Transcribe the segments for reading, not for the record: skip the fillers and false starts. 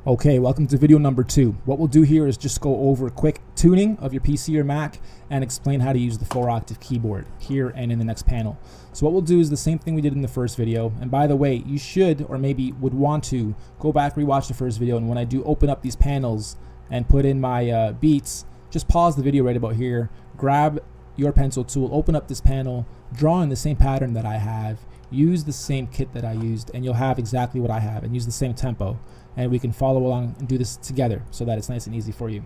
Okay, welcome to video number 2. What we'll do here is just go over quick tuning of your PC or Mac and explain how to use the 4-octave keyboard here and in the next panel. So what we'll do is the same thing we did in the first video. And by the way, you should, or maybe would want to, go back, rewatch the first video, and when I do open up these panels and put in my beats, just pause the video right about here, grab your pencil tool, open up this panel, draw in the same pattern that I have, use the same kit that I used, and you'll have exactly what I have, and use the same tempo. And we can follow along and do this together so that it's nice and easy for you.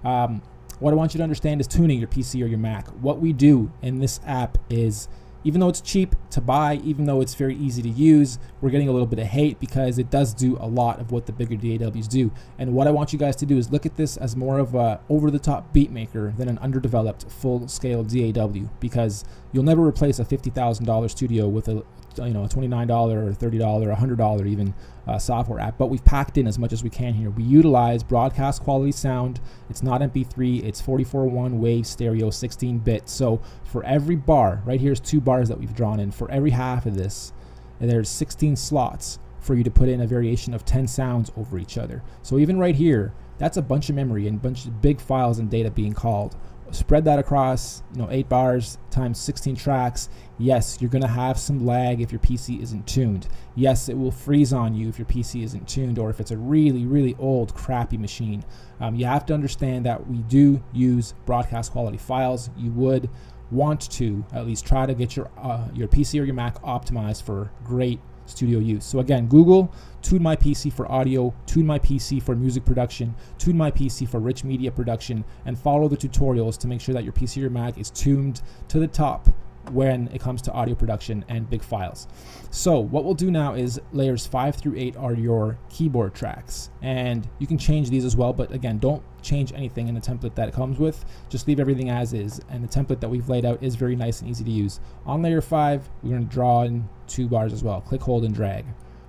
What I want you to understand is tuning your PC or your Mac. What we do in this app is, even though it's cheap to buy, even though it's very easy to use, we're getting a little bit of hate because it does do a lot of what the bigger DAWs do. And what I want you guys to do is look at this as more of a over-the-top beat maker than an underdeveloped full-scale DAW, because you'll never replace a $50,000 studio with a $29 or $30 or $100 even software app. But we've packed in as much as we can here. We utilize broadcast quality sound. It's not MP3, it's 44.1 wave stereo 16-bit. So for every bar, right here's 2 bars that we've drawn in, for every half of this, and there's 16 slots for you to put in a variation of 10 sounds over each other. So even right here, that's a bunch of memory and a bunch of big files and data being called. Spread that across 8 bars times 16 tracks. Yes, you're gonna have some lag if your PC isn't tuned. Yes, it will freeze on you if your PC isn't tuned, or if it's a really old crappy machine. You have to understand that we do use broadcast quality files. You would want to at least try to get your PC or your Mac optimized for great studio use. So again, Google tune my PC for audio, tune my PC for music production, tune my PC for rich media production, and follow the tutorials to make sure that your PC or your Mac is tuned to the top when it comes to audio production and big files. So what we'll do now is layers 5 through 8 are your keyboard tracks, and you can change these as well, but again, don't change anything in the template that it comes with. Just leave everything as is, and the template that we've laid out is very nice and easy to use. On layer 5, we're going to draw in 2 bars as well. Click, hold, and drag.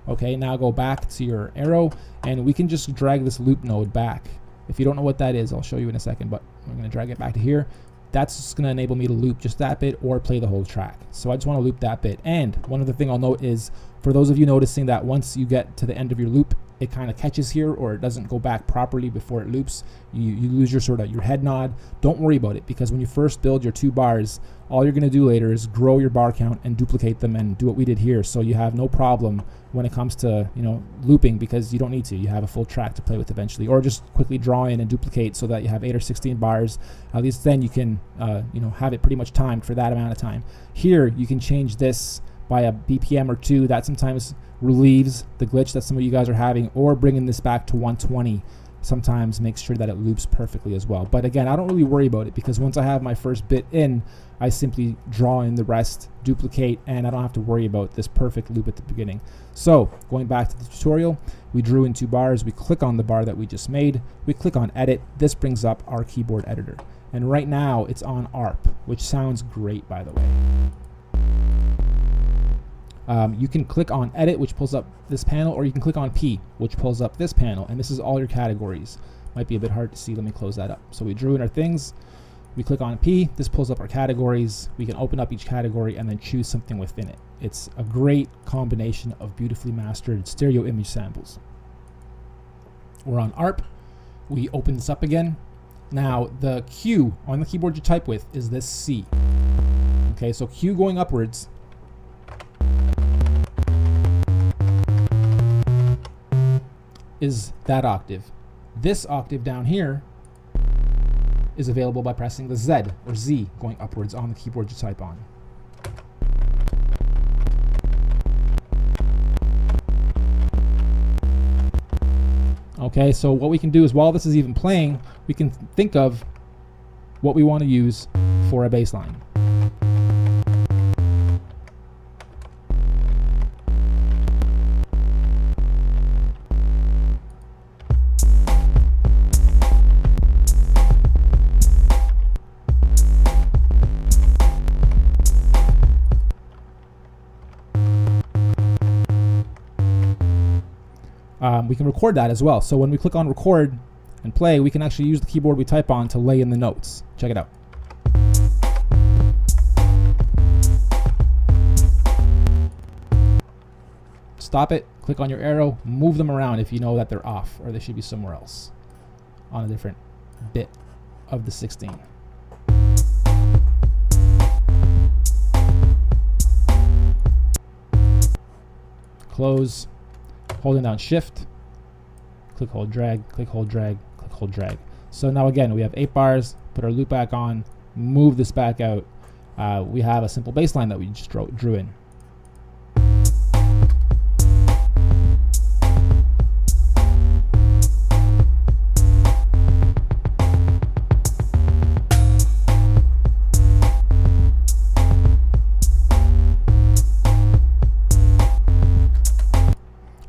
Okay, now go back to your arrow, and we can just drag this loop node back. If you don't know what that is, I'll show you in a second, but I'm going to drag it back to here. That's just going to enable me to loop just that bit or play the whole track. So I just want to loop that bit. And one other thing I'll note is, for those of you noticing that once you get to the end of your loop, it kind of catches here, or it doesn't go back properly before it loops, you lose your head nod. Don't worry about it, because when you first build your 2 bars, all you're going to do later is grow your bar count and duplicate them and do what we did here. So you have no problem when it comes to looping, because you don't need to. You have a full track to play with eventually, or just quickly draw in and duplicate so that you have 8 or 16 bars. At least then you can have it pretty much timed for that amount of time. Here you can change this by a BPM or 2. That sometimes relieves the glitch that some of you guys are having, or bringing this back to 120 sometimes makes sure that it loops perfectly as well. But again, I don't really worry about it, because once I have my first bit in, I simply draw in the rest, duplicate, and I don't have to worry about this perfect loop at the beginning. So going back to the tutorial, we drew in 2 bars, we click on the bar that we just made, we click on edit. This brings up our keyboard editor, and right now it's on ARP, which sounds great, by the way. You can click on edit, which pulls up this panel, or you can click on P, which pulls up this panel, and this is all your categories. Might be a bit hard to see. Let me close that up. So we drew in our things, we click on P, this pulls up our categories. We can open up each category and then choose something within it. It's a great combination of beautifully mastered stereo image samples. We're on ARP. We open this up again. Now the Q on the keyboard you type with is this C. Okay, so Q going upwards is that octave. This octave down here is available by pressing the Z or Z going upwards on the keyboard you type on. Okay, so what we can do is, while this is even playing, we can think of what we want to use for a bass line. We can record that as well. So when we click on record and play, we can actually use the keyboard we type on to lay in the notes. Check it out. stop it, click on your arrow, move them around if you know that they're off or they should be somewhere else on a different bit of the 16. Close, holding down shift, click, hold, drag, click, hold, drag, click, hold, drag. So now again, we have 8 bars, put our loop back on, move this back out. We have a simple bass line that we just drew in.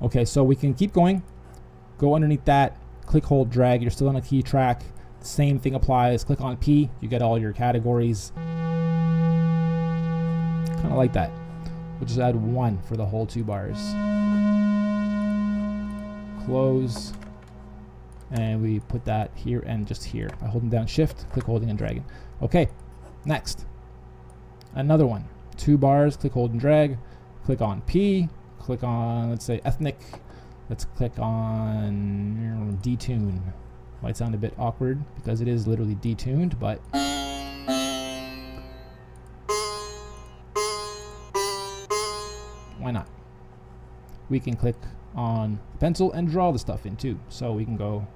Okay, so we can keep going, go underneath that, click, hold, drag, you're still on a key track. Same thing applies, click on P, you get all your categories. Kind of like that. We'll just add 1 for the whole 2 bars. Close, and we put that here and just here by holding down shift, click, holding, and dragging. Okay, next. Another one, 2 bars, click, hold, and drag, click on P, click on, let's say, ethnic. Let's click on detune. Might sound a bit awkward because it is literally detuned, but why not? We can click on the pencil and draw the stuff in too. So we can go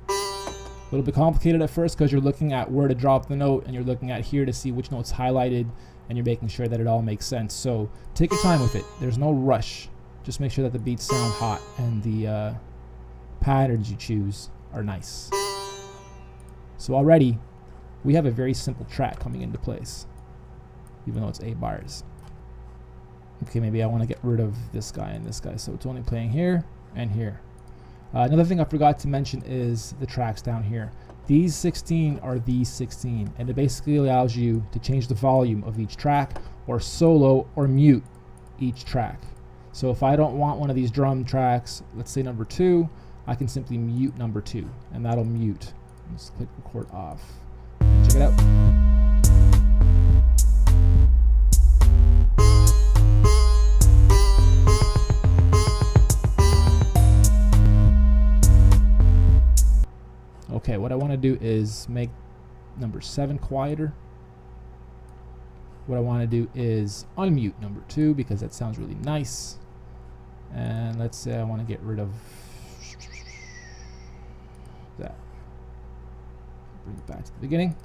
a little bit complicated at first because you're looking at where to drop the note and you're looking at here to see which note's highlighted and you're making sure that it all makes sense. So take your time with it. There's no rush. Just make sure that the beats sound hot and the patterns you choose are nice. So already we have a very simple track coming into place, even though it's 8 bars. Okay, maybe I want to get rid of this guy and this guy, so it's only playing here and here. Another thing I forgot to mention is the tracks down here. These 16 are these 16, and it basically allows you to change the volume of each track or solo or mute each track. So if I don't want one of these drum tracks, let's say number 2, I can simply mute number 2, and that'll mute. Let's click record off. Check it out. Okay, what I want to do is make number 7 quieter. What I want to do is unmute number 2 because that sounds really nice. And let's say I want to get rid of that. Bring it back to the beginning.